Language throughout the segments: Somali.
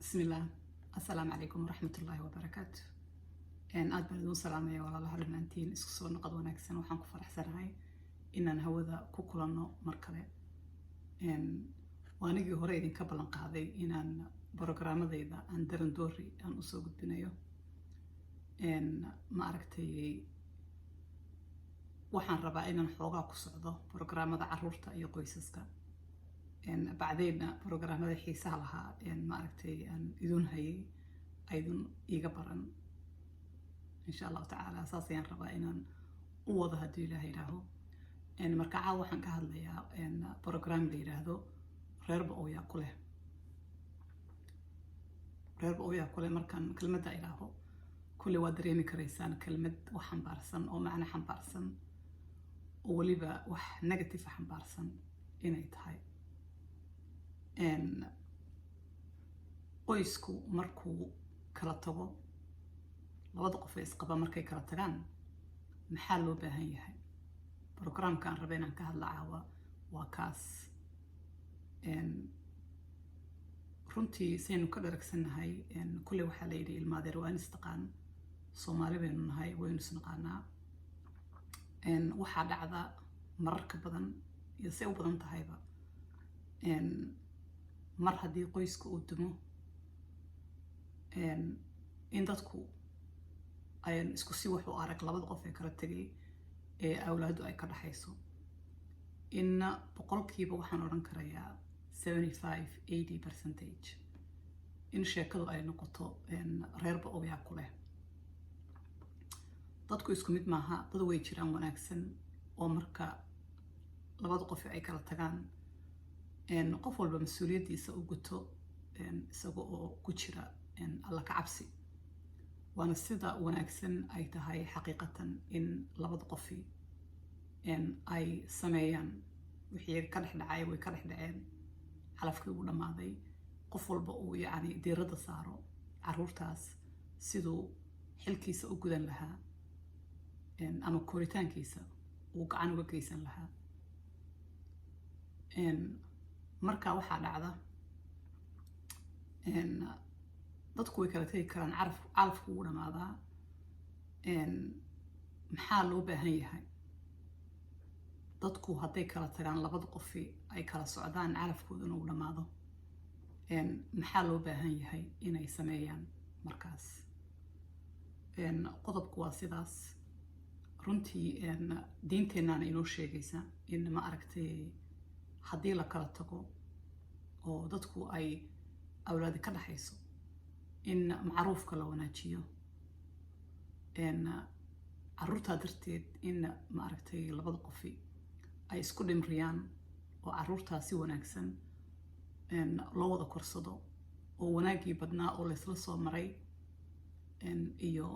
بسم الله. السلام عليكم ورحمة الله وبركاته. aad baan idin salaamaya walaalaha dhammaantiin isku soo noqod wanaagsan. waxaan ku faraxsanahay inaan hawada ku kulanno mar kale. waanigii hore idinka ballan qaaday inaan programmadayda aan darandoori aan usoo gudbinayo. ma aragtay waxaan rabaa inaan xoogaa ku socdo programmada carruurta iyo qoysaska. bacdeenna programmada xiisaha lahaa ma aragtay aan idin hayay aydun iiga baran insha allahu tacaala. saas ayaan rabaa inaan u wado haddii ilaaha yidhaaho. marka caawa waxaan ka hadlayaa program la yidhaahdo reerba ooyaa ku leh. reerba ooyaa ku leh markaan kelmadda idhaaho kulle waa dareemi karaysaan kelmad wax xambaarsan oo macno xambaarsan oo weliba wax negative xambaarsan inay tahay. qoysku markuu kala tago, labada qof ee isqaba markay kala tagaan maxaa loo baahan yahay? programkaan raba inaan ka hadla caawa waa kaas. runtii saynu ka dharagsannahay kulle waxaa la yidhi ilmaadeer waa in istaqaan. soomaali baynu nahay, waynu isnaqaanaa. waxaa dhacda mararka badan iyo say u badan tahayba mar haddii qoyska uu dumo in dadku ayan isku si wax u arag labada qof ee kala tegay ee awlaadu ay ka dhaxayso. inna boqolkiiba waxaan odhan karayaa 75-80% in sheekadu ay noqoto reerba ooyaa ku leh. dadku isku mid maaha. dad way jiraan wanaagsan oo marka labada qof ay kala tagaan qof walba mas-uuliyaddiisa u guto isaga oo ku jira alla ka cabsi. waana sida wanaagsan ay tahay xaqiiqatan in labada qofi ay sameeyaan wixii ka dhex dhacay way ka dhex dhaceen. calafkii ugu dhammaaday qof walba uu yacni diiradda saaro carruurtaas siduu xilkiisa u gudan lahaa ama koritaankiisa uu gacan uga geysan lahaa. marka waxaa dhacda dadku way kala tegi karaan, calafku ugu dhammaadaa. maxaa loo baahan yahay? dadku hadday kala tagaan labada qofi ay kala socdaan calafkooduna uu dhammaado maxaa loo baahan yahay inay sameeyaan markaas? qodobku waa sidaas. runtii diinteennaana inoo sheegaysa in ma aragtay haddii la kala tago oo dadku ay awlaadi ka dhaxayso in macruufka la wanaajiyo. carruurtaa darteed in ma aragtay labada qofi ay isku dhimriyaan oo carruurtaa si wanaagsan loo wada korsado oo wanaaggii badnaa oo laysla soo maray iyo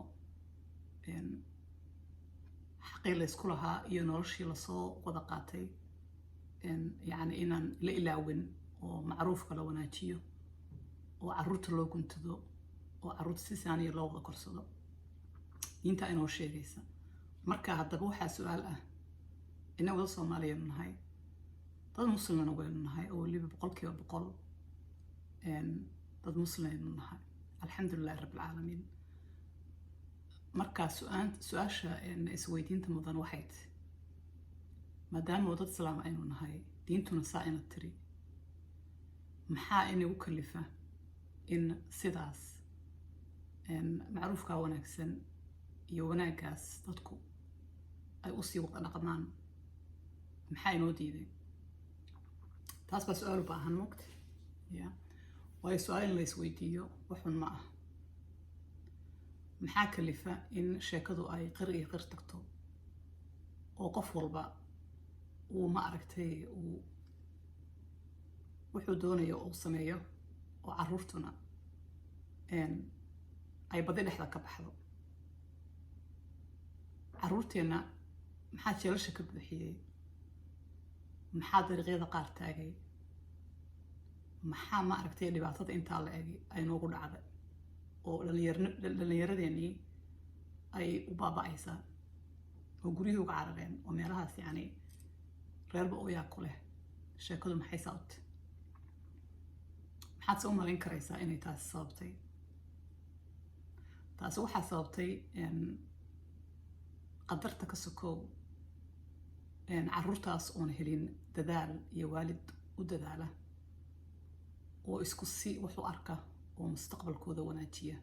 xaqii laysku lahaa iyo noloshii lasoo wada qaatay yacni inaan la ilaawin oo macruufka la wanaajiyo oo carruurta loo guntado oo carruurta si saaniya loo wada korsado. diinta inoo sheegaysa. marka haddaba waxaa su-aal ah, innagu dad soomaaliyanu nahay, dad muslimana waynu nahay oo weliba 100% dad muslimaynu nahay alxamdulilahi rabbilcaalamiin. markaa su-aasha isweydiinta mudan waxay tahay maadaama dad islaam aynu nahay, diintuna saa ina tiri, maxaa inagu kalifa in sidaas macruufkaa wanaagsan iyo wanaaggaas dadku ay usii wada dhaqmaan? maxaa inoo diiday? taas baa su-aal u baahan mogta ya. waayo su-aal in la isweydiiyo waxun ma ah. maxaa kalifa in sheekadu ay qir iyo qir tagto oo qof walba uu ma aragtay uu wuxuu doonayo uu sameeyo oo carruurtuna ay badi dhexda ka baxdo? carruurteenna maxaa jeelasha ka buuxiyey? maxaa dariiqyada qaar taagay? maxaa ma aragtay dhibaatada intaa la egi ay noogu dhacday oo dhallinyaradeenii ay u baaba'aysaa oo guryihii uga carareen oo meelahaas yacni reerba ooyaa ku leh? sheekadu maxay saabtay? maxaad se u malayn karaysaa inay taasi sababtay? taasi waxaa sababtay qadarta ka sokow carruurtaas oon helin dadaal iyo waalid u dadaala oo isku si wax u arka oo mustaqbalkooda wanaajiya.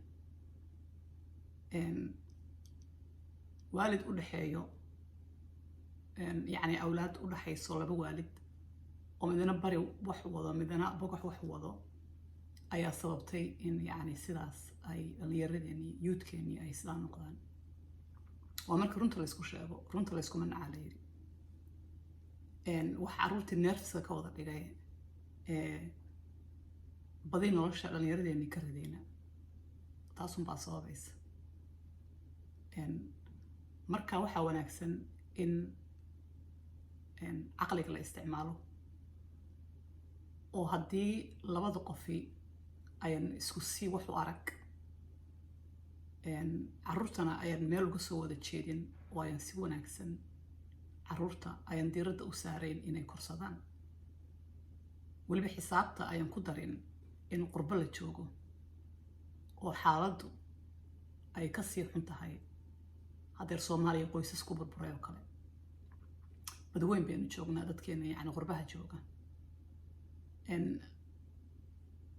waalid u dhaxeeyo yacni awlaad u dhaxayso laba waalid oo midna bari wax wado midna bogax wax wado ayaa sababtay in yacni sidaas ay dhallinyaradeenii youthkeenii ay sidaa noqdaan. waa marka runta laysku sheego, runta layskuma nacaa la yidhi. waxa carruurtii neerfiska ka wada dhigay badi nolosha dhallinyaradeenii ka ridayna taasunbaa sababaysa. marka waxaa wanaagsan in caqliga la isticmaalo oo haddii labada qofi ayan isku sii wax u arag carruurtana ayan meel uga soo wada jeedin oo ayan si wanaagsan carruurta ayan diiradda u saarayn inay korsadaan. weliba xisaabta ayan ku darin in qurbo la joogo oo xaaladdu ay ka sii xun tahay haddeer Soomaaliya qoysas ku burburay oo kale. badweyn baynu joognaa dadkeena yacni qurbaha jooga.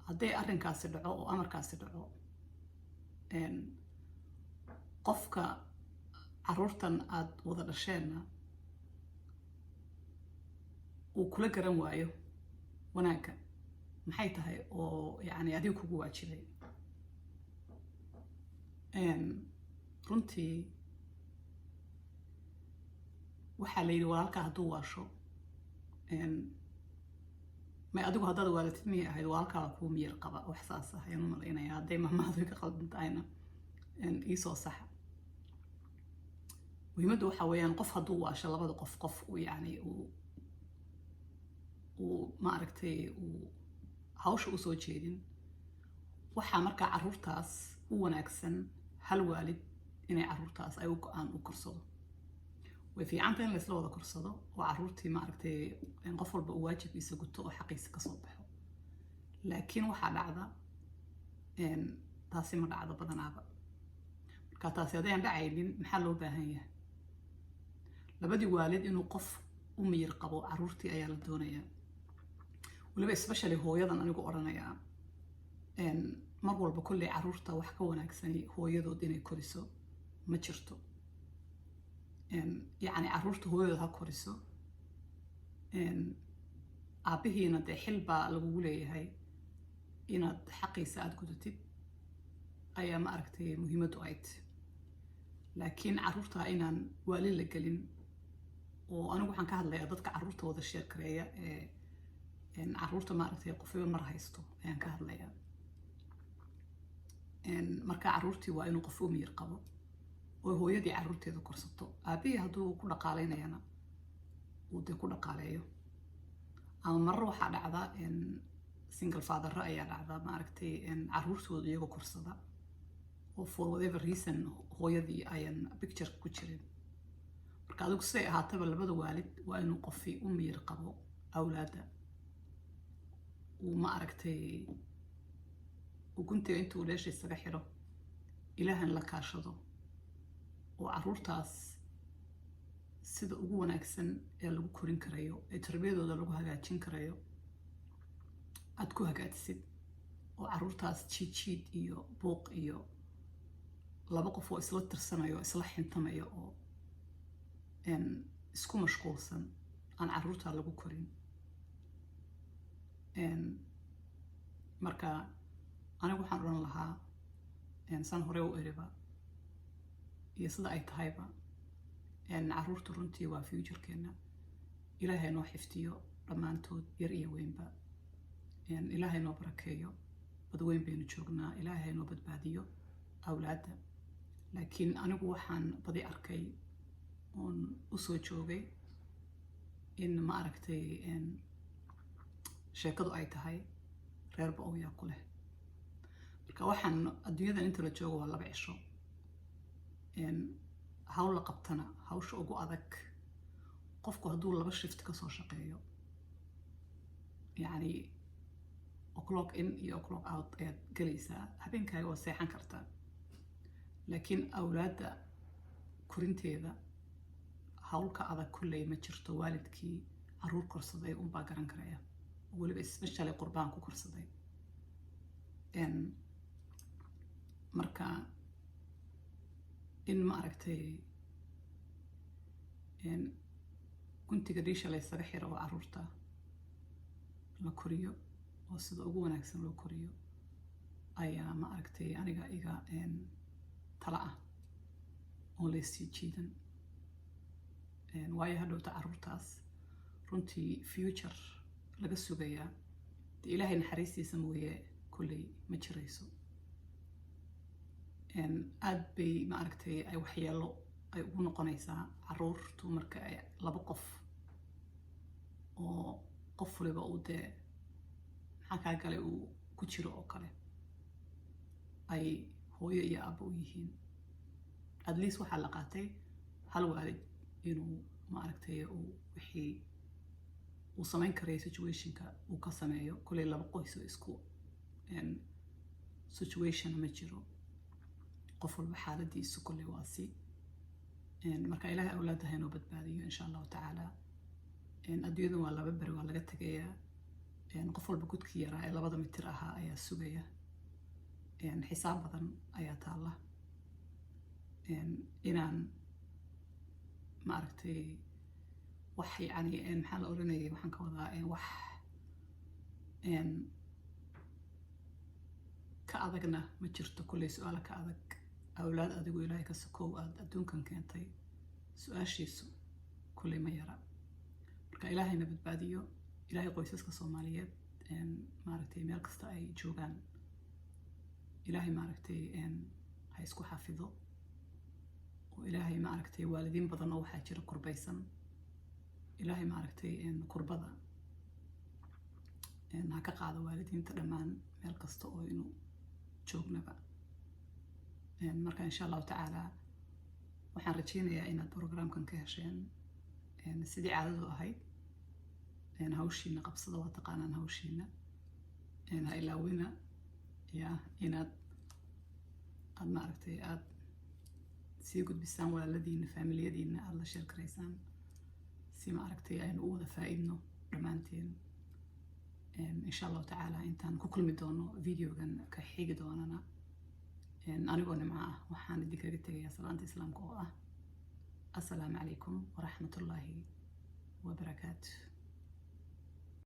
hadday arrinkaasi dhaco oo amarkaasi dhaco qofka carruurtan aad wada dhasheenna uu kula garan waayo wanaagga maxay tahay oo yacni adiga kugu waajibay. runtii waxaa la yidhi walaalkaa hadduu waasho may adigu haddaad waalatid miyay ahayd walaalkaa kuu miyir qaba wax saas ah ayaan u malaynayaa. hadday mahmaadu ka qaldan tahayna iisoo saxa. muhiimaddu waxaa weeyaan qof hadduu waasho labada qof uu yacni uu maaragtay uu hawsha u soo jeedin waxaa markaa carruurtaas u wanaagsan hal waalid inay carruurtaas ay u go-aan u korsado. way fiicanta in laysla wada korsado oo carruurtii maaragtay qof walba uu waajibkiisa guto oo xaqiisa ka soo baxo. laakiin waxaa dhacda taasi ma dhacdo badanaaba. marka taasi haddayaan dhacaynin maxaa loo baahan yahay? labadii waalid inuu qof u miyir qabo carruurtii ayaa la doonayaa. weliba especially hooyadan anigu odhanayaa mar walba kolley carruurta wax ka wanaagsani hooyadood inay koriso ma jirto. yacni carruurta hooyadood ha koriso. aabbihiina dee xil baa lagugu leeyahay inaad xaqiisa aada gudatid ayaa ma aragtay muhiimaddu ayd. laakiin carruurta inaan waalid la gelin oo anigu waxaan ka hadlayaa dadka carruurta wada sheekareeya carruurta maaragtay qofiba mar haysto ayaan ka hadlayaa. marka carruurtii waa inuu qof u miyir qabo oo hooyadii carruurteeda korsato. aabbihii hadduu ku dhaqaalaynayana uu dee ku dhaqaaleeyo. ama marar waxaa dhacda single father ayaa dhacda maaragtay carruurtooda iyagoo korsada oo for whatever reason hooyadii ayan picture ku jirin. marka adigu siday ahaataba labada waalid waa inuu qofi u miyir qabo awlaadda uu ma aragtay uguntiga intuu dheesha isaga xidho ilaahan la kaashado oo carruurtaas sida ugu wanaagsan ee lagu korin karayo ee tarbiyadooda lagu hagaajin karayo aad ku hagaajisid. oo carruurtaas jiid iyo buuq iyo laba qof oo isla tirsanayo isla xintamayo oo isku mashquulsan aan carruurta lagu korin. marka anigu waxaan odhan lahaa san hore u eriba iyo sida ay tahayba carruurta runtii waa futurekeena. ilaahay noo xifdiyo dhammaantood yar iyo weynba. ilaahay noo barakeeyo. badweyn baynu joognaa. ilaahay noo badbaadiyo awlaadda. laakiin anigu waxaan badi arkay oon u soo joogay in ma aragtay sheekadu ay tahay reerba oo yaa ku leh. marka waxaan adduunyadan inta la joogo waa 2 cisho. hawl la qabtana hawsha ugu adag qofku hadduu 2 shift ka soo shaqeeyo yacni o'clock in iyo o'clock out ayaad galaysaa, habeenkaaga waa seexan kartaa. laakiin awlaadda korinteeda hawlka adag kulley ma jirto. waalidkii caruur korsaday unbaa garan karaya, weliba especially qurbaan ku korsaday. marka in ma aragtay guntiga dhiisha la ysaga xiro oo caruurta la koriyo oo sida ugu wanaagsan loo koriyo ayaa ma aragtay aniga iga tala ah oo laysii jiidan. waayo hadhowta caruurtaas runtii future laga sugayaa, de ilaahay naxariistiisa mooye kulley ma jirayso. aad bay ma aragtay ay waxyeelo ay ugu noqonaysaa caruurtu marka ay laba qof oo qof waliba uu dee maxaa kaa galay uu ku jiro oo kale ay hooyo iyo aabbo u yihiin. at least waxaa la qaatay hal waalid inuu ma aragtay uu wixii uu samayn karay situationka uu ka sameeyo. kulley laba qoys oo isku situation ma jiro, qof walba xaaladiisu kulley waa si. marka ilaahay awlaadda haynoo badbaadiyo insha allahu tacaala. adduunyadan waa laba beri, waa laga tegayaa. qof walba gudkii yaraa ee 2 mitir ahaa ayaa sugaya. xisaab badan ayaa taalla. inaan ma aragtay wax yani maxaa la oranayay, waxaan ka wadaa wax ka adagna ma jirto. kulley su-aala ka adag awlaad adigu ilaahay ka sokow aad adduunkan keentay, su-aashiisu kulley ma yara. marka ilaahayna badbaadiyo. ilaahay qoysaska Soomaaliyeed maaragtay meel kasta ay joogaan, ilaahay maaragtay ha isku xafido. oo ilaahay maaragtay waalidiin badan oo waxaa jira kurbaysan, ilaahay maaragtay kurbada ha ka qaado waalidiinta dhammaan meel kasta oo inuu joognaba. marka insha allahu tacaala waxaan rajaynayaa inaad programkan ka hesheen. sidii caadadu ahayd, hawshiina qabsada, waa taqaanaan hawshiina. ha ilaawina inaad maaragtay aad sii gudbisaan walaaladiina, faamiliyadiina aad la sheer garaysaan, si maaragtay aynu u wada faa'iidno dhammaanteen. insha allahu tacaala intaan ku kulmi doono videogan ka xigi doonana, anigoo nimco ah waxaan idinkaga tegayaa salaanta islaamka oo ah assalaamu calaykum waraxmatullaahi wabarakaatu.